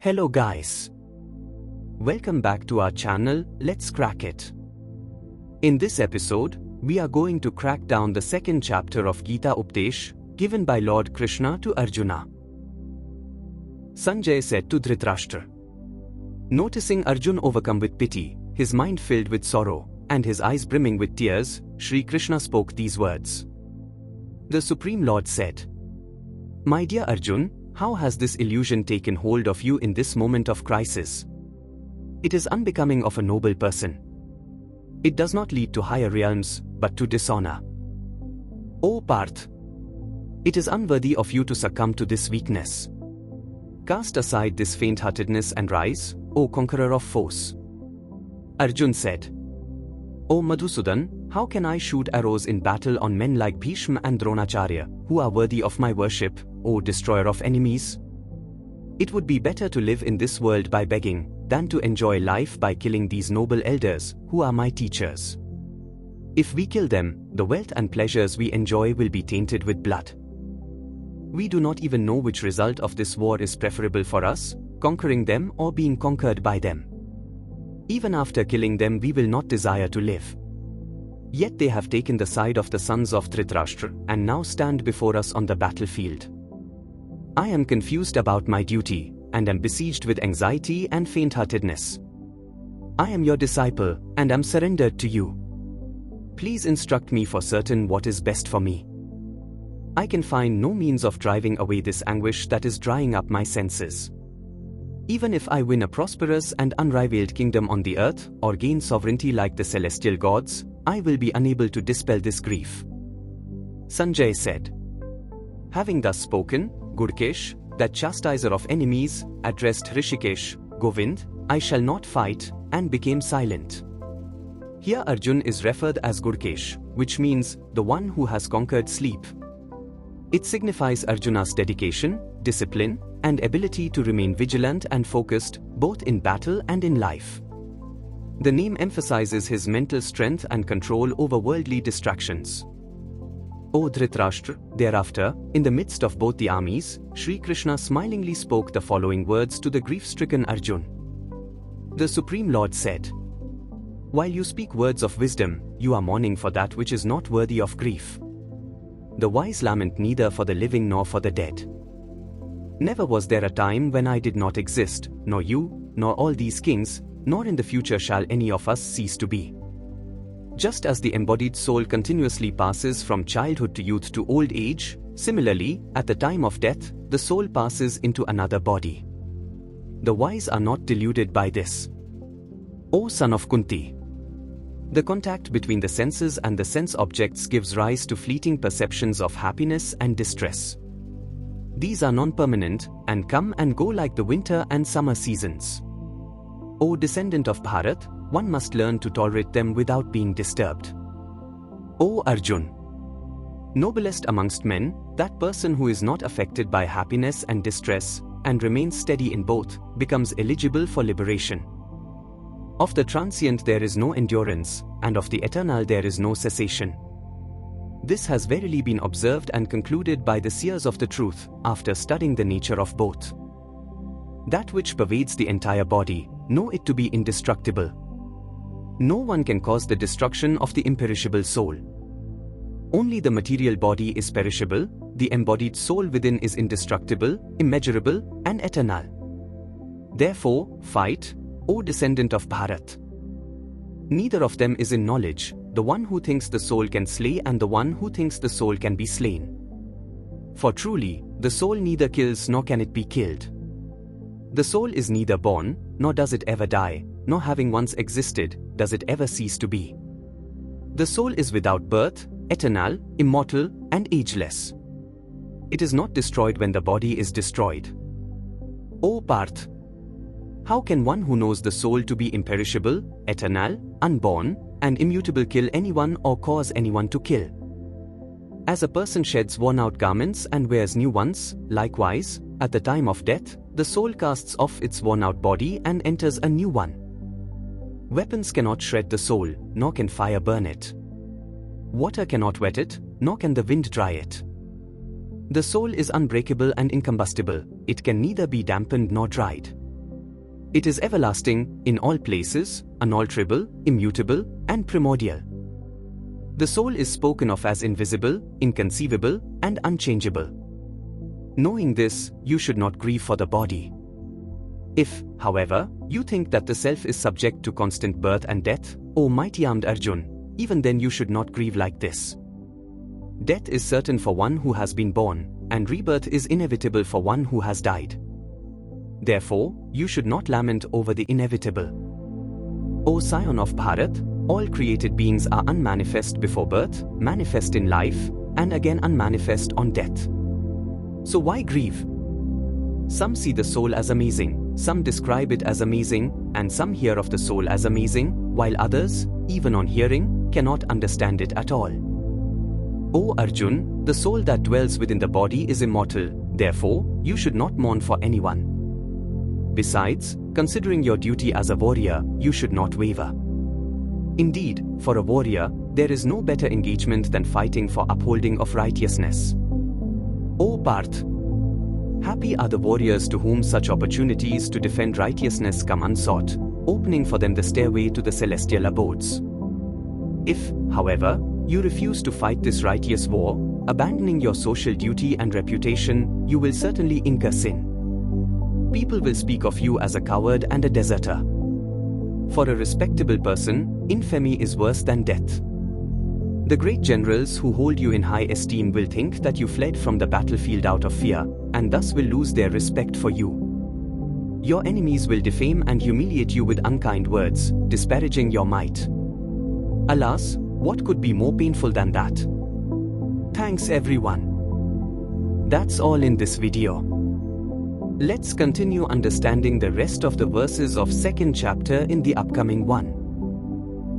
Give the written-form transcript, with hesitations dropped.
Hello guys. Welcome back to our channel, Let's Crack It. In this episode, we are going to crack down the second chapter of Gita Upadesh, given by Lord Krishna to Arjuna. Sanjay said to Dhritarashtra. Noticing Arjuna overcome with pity, his mind filled with sorrow, and his eyes brimming with tears, Shri Krishna spoke these words. The Supreme Lord said, My dear Arjuna, how has this illusion taken hold of you in this moment of crisis? It is unbecoming of a noble person. It does not lead to higher realms, but to dishonor. O Parth! It is unworthy of you to succumb to this weakness. Cast aside this faint-heartedness and rise, O conqueror of foes. Arjuna said, O Madhusudan, how can I shoot arrows in battle on men like Bhishma and Dronacharya, who are worthy of my worship, O destroyer of enemies? It would be better to live in this world by begging, than to enjoy life by killing these noble elders, who are my teachers. If we kill them, the wealth and pleasures we enjoy will be tainted with blood. We do not even know which result of this war is preferable for us, conquering them or being conquered by them. Even after killing them we will not desire to live. Yet they have taken the side of the sons of Dhritarashtra and now stand before us on the battlefield. I am confused about my duty, and am besieged with anxiety and faint-heartedness. I am your disciple, and am surrendered to you. Please instruct me for certain what is best for me. I can find no means of driving away this anguish that is drying up my senses. Even if I win a prosperous and unrivaled kingdom on the earth, or gain sovereignty like the celestial gods, I will be unable to dispel this grief. Sanjay said. Having thus spoken, Gurkesh, that chastiser of enemies, addressed Rishikesh, Govind, I shall not fight, and became silent. Here Arjuna is referred as Gurkesh, which means, the one who has conquered sleep. It signifies Arjuna's dedication, discipline, and ability to remain vigilant and focused, both in battle and in life. The name emphasizes his mental strength and control over worldly distractions. O Dhritarashtra, thereafter, in the midst of both the armies, Shri Krishna smilingly spoke the following words to the grief-stricken Arjuna. The Supreme Lord said, While you speak words of wisdom, you are mourning for that which is not worthy of grief. The wise lament neither for the living nor for the dead. Never was there a time when I did not exist, nor you, nor all these kings, nor in the future shall any of us cease to be. Just as the embodied soul continuously passes from childhood to youth to old age, similarly, at the time of death, the soul passes into another body. The wise are not deluded by this. O son of Kunti! The contact between the senses and the sense objects gives rise to fleeting perceptions of happiness and distress. These are non-permanent, and come and go like the winter and summer seasons. O descendant of Bharat, one must learn to tolerate them without being disturbed. O Arjuna! Noblest amongst men, that person who is not affected by happiness and distress, and remains steady in both, becomes eligible for liberation. Of the transient there is no endurance, and of the eternal there is no cessation. This has verily been observed and concluded by the seers of the truth, after studying the nature of both. That which pervades the entire body, know it to be indestructible. No one can cause the destruction of the imperishable soul. Only the material body is perishable, the embodied soul within is indestructible, immeasurable, and eternal. Therefore, fight, O descendant of Bharat. Neither of them is in knowledge, the one who thinks the soul can slay and the one who thinks the soul can be slain. For truly, the soul neither kills nor can it be killed. The soul is neither born, nor does it ever die, nor having once existed, does it ever cease to be. The soul is without birth, eternal, immortal, and ageless. It is not destroyed when the body is destroyed. O Parth! How can one who knows the soul to be imperishable, eternal, unborn, and immutable kill anyone or cause anyone to kill? As a person sheds worn-out garments and wears new ones, likewise, at the time of death, the soul casts off its worn-out body and enters a new one. Weapons cannot shred the soul, nor can fire burn it. Water cannot wet it, nor can the wind dry it. The soul is unbreakable and incombustible, it can neither be dampened nor dried. It is everlasting, in all places, unalterable, immutable, and primordial. The soul is spoken of as invisible, inconceivable, and unchangeable. Knowing this, you should not grieve for the body. If, however, you think that the self is subject to constant birth and death, O mighty armed Arjuna, even then you should not grieve like this. Death is certain for one who has been born, and rebirth is inevitable for one who has died. Therefore, you should not lament over the inevitable. O scion of Bharat, all created beings are unmanifest before birth, manifest in life, and again unmanifest on death. So why grieve? Some see the soul as amazing, some describe it as amazing, and some hear of the soul as amazing, while others, even on hearing, cannot understand it at all. O Arjuna, the soul that dwells within the body is immortal, therefore, you should not mourn for anyone. Besides, considering your duty as a warrior, you should not waver. Indeed, for a warrior, there is no better engagement than fighting for upholding of righteousness. O Parth! Happy are the warriors to whom such opportunities to defend righteousness come unsought, opening for them the stairway to the celestial abodes. If, however, you refuse to fight this righteous war, abandoning your social duty and reputation, you will certainly incur sin. People will speak of you as a coward and a deserter. For a respectable person, infamy is worse than death. The great generals who hold you in high esteem will think that you fled from the battlefield out of fear, and thus will lose their respect for you. Your enemies will defame and humiliate you with unkind words, disparaging your might. Alas, what could be more painful than that? Thanks everyone. That's all in this video. Let's continue understanding the rest of the verses of second chapter in the upcoming one.